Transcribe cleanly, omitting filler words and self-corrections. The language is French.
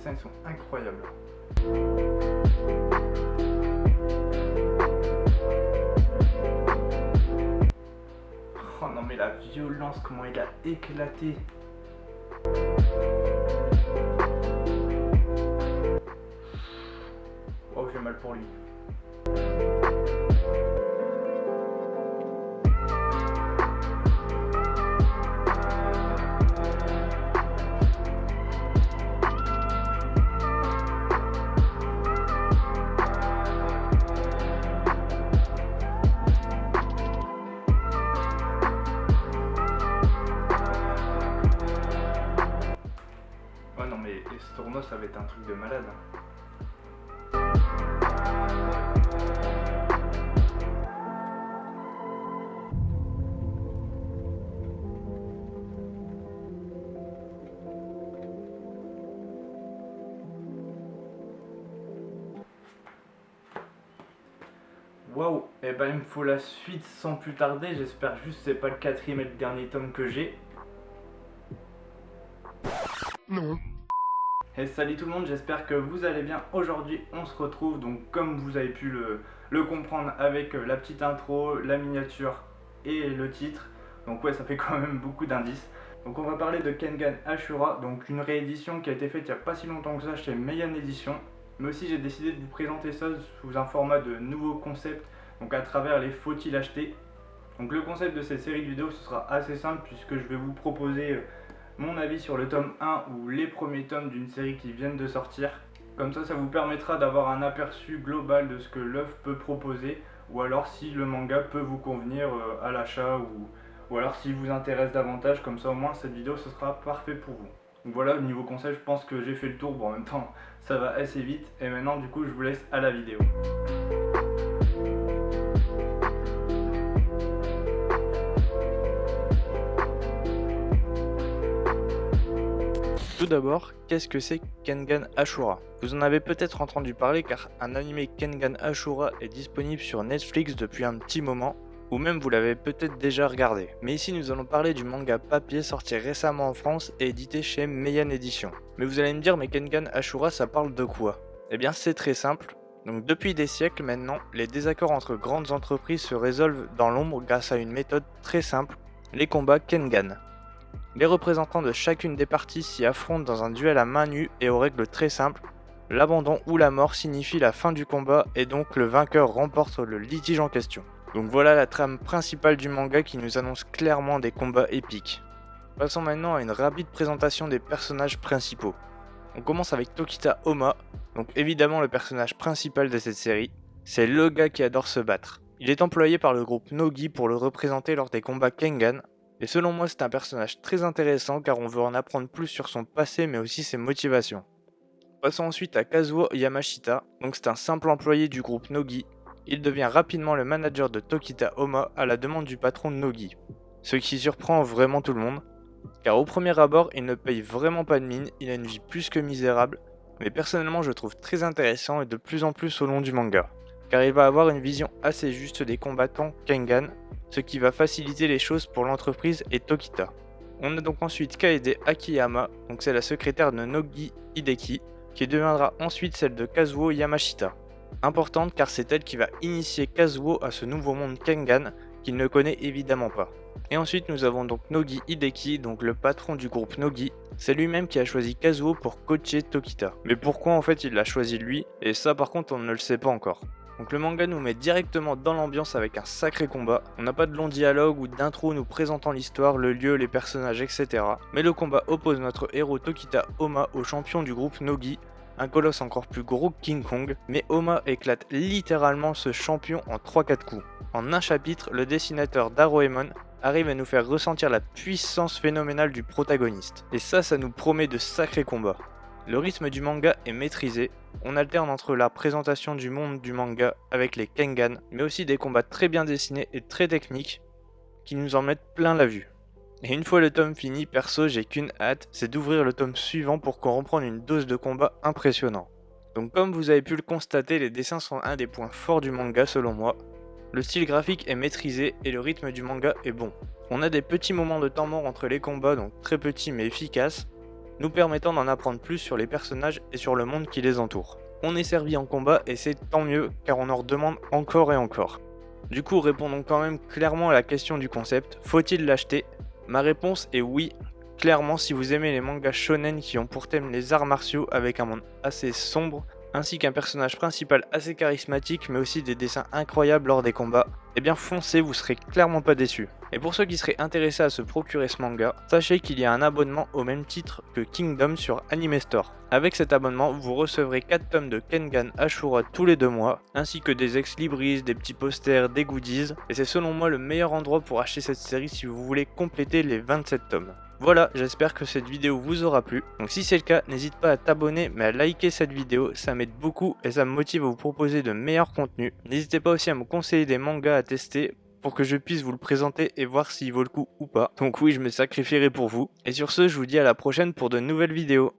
dessins ils sont incroyables. Oh non mais la violence, comment il a éclaté. Oh, j'ai mal pour lui. Oh non mais ce tournoi ça va être un truc de malade. Waouh, et ben il me faut la suite sans plus tarder, j'espère juste que c'est pas le 4e et le dernier tome que j'ai. Non. Et salut tout le monde, j'espère que vous allez bien. Aujourd'hui on se retrouve, donc comme vous avez pu le comprendre avec la petite intro, la miniature et le titre. Donc ouais, ça fait quand même beaucoup d'indices. Donc on va parler de Kengan Ashura, donc une réédition qui a été faite il n'y a pas si longtemps que ça chez Meian Edition. Mais aussi j'ai décidé de vous présenter ça sous un format de nouveau concept, donc à travers les faut-il acheter. Donc le concept de cette série de vidéos ce sera assez simple puisque je vais vous proposer mon avis sur le tome 1 ou les premiers tomes d'une série qui viennent de sortir. Comme ça vous permettra d'avoir un aperçu global de ce que l'œuvre peut proposer, ou alors si le manga peut vous convenir à l'achat, ou alors s'il vous intéresse davantage, comme ça au moins cette vidéo ce sera parfait pour vous. Donc voilà, au niveau conseil je pense que j'ai fait le tour, bon en même temps ça va assez vite, et maintenant du coup je vous laisse à la vidéo. Tout d'abord, qu'est-ce que c'est Kengan Ashura? Vous en avez peut-être entendu parler car un animé Kengan Ashura est disponible sur Netflix depuis un petit moment, ou même vous l'avez peut-être déjà regardé. Mais ici nous allons parler du manga papier sorti récemment en France et édité chez Meian Edition. Mais vous allez me dire, mais Kengan Ashura ça parle de quoi? Eh bien c'est très simple. Donc depuis des siècles maintenant, les désaccords entre grandes entreprises se résolvent dans l'ombre grâce à une méthode très simple, les combats Kengan. Les représentants de chacune des parties s'y affrontent dans un duel à main nue et aux règles très simples. L'abandon ou la mort signifie la fin du combat et donc le vainqueur remporte le litige en question. Donc voilà la trame principale du manga qui nous annonce clairement des combats épiques. Passons maintenant à une rapide présentation des personnages principaux. On commence avec Tokita Oma, donc évidemment le personnage principal de cette série. C'est le gars qui adore se battre. Il est employé par le groupe Nogi pour le représenter lors des combats Kengan. Et selon moi c'est un personnage très intéressant car on veut en apprendre plus sur son passé mais aussi ses motivations. Passons ensuite à Kazuo Yamashita, donc c'est un simple employé du groupe Nogi. Il devient rapidement le manager de Tokita Oma à la demande du patron Nogi. Ce qui surprend vraiment tout le monde, car au premier abord il ne paye vraiment pas de mine, il a une vie plus que misérable, mais personnellement je le trouve très intéressant et de plus en plus au long du manga, car il va avoir une vision assez juste des combattants Kengan, ce qui va faciliter les choses pour l'entreprise et Tokita. On a donc ensuite Kaede Akiyama, donc c'est la secrétaire de Nogi Hideki, qui deviendra ensuite celle de Kazuo Yamashita. Importante car c'est elle qui va initier Kazuo à ce nouveau monde Kengan qu'il ne connaît évidemment pas. Et ensuite nous avons donc Nogi Hideki, donc le patron du groupe Nogi. C'est lui-même qui a choisi Kazuo pour coacher Tokita. Mais pourquoi en fait il l'a choisi lui? Et ça par contre on ne le sait pas encore. Donc le manga nous met directement dans l'ambiance avec un sacré combat. On n'a pas de long dialogue ou d'intro nous présentant l'histoire, le lieu, les personnages, etc. Mais le combat oppose notre héros Tokita Oma au champion du groupe Nogi, un colosse encore plus gros que King Kong, mais Oma éclate littéralement ce champion en 3-4 coups. En un chapitre, le dessinateur Daroemon arrive à nous faire ressentir la puissance phénoménale du protagoniste. Et ça nous promet de sacrés combats. Le rythme du manga est maîtrisé, on alterne entre la présentation du monde du manga avec les Kengan, mais aussi des combats très bien dessinés et très techniques qui nous en mettent plein la vue. Et une fois le tome fini, perso j'ai qu'une hâte, c'est d'ouvrir le tome suivant pour qu'on reprenne une dose de combat impressionnant. Donc comme vous avez pu le constater, les dessins sont un des points forts du manga selon moi. Le style graphique est maîtrisé et le rythme du manga est bon. On a des petits moments de temps mort entre les combats, donc très petits mais efficaces. nous permettant d'en apprendre plus sur les personnages et sur le monde qui les entoure. On est servi en combat et c'est tant mieux car on en redemande encore et encore. Du coup, répondons quand même clairement à la question du concept, faut-il l'acheter? Ma réponse est oui, clairement si vous aimez les mangas shonen qui ont pour thème les arts martiaux avec un monde assez sombre, ainsi qu'un personnage principal assez charismatique mais aussi des dessins incroyables lors des combats, eh bien foncez, vous serez clairement pas déçus. Et pour ceux qui seraient intéressés à se procurer ce manga, sachez qu'il y a un abonnement au même titre que Kingdom sur Anime Store. Avec cet abonnement, vous recevrez 4 tomes de Kengan Ashura tous les 2 mois, ainsi que des ex-libris, des petits posters, des goodies, et c'est selon moi le meilleur endroit pour acheter cette série si vous voulez compléter les 27 tomes. Voilà, j'espère que cette vidéo vous aura plu, donc si c'est le cas, n'hésite pas à t'abonner mais à liker cette vidéo, ça m'aide beaucoup et ça me motive à vous proposer de meilleurs contenus. N'hésitez pas aussi à me conseiller des mangas à tester pour que je puisse vous le présenter et voir s'il vaut le coup ou pas. Donc oui, je me sacrifierai pour vous. Et sur ce, je vous dis à la prochaine pour de nouvelles vidéos.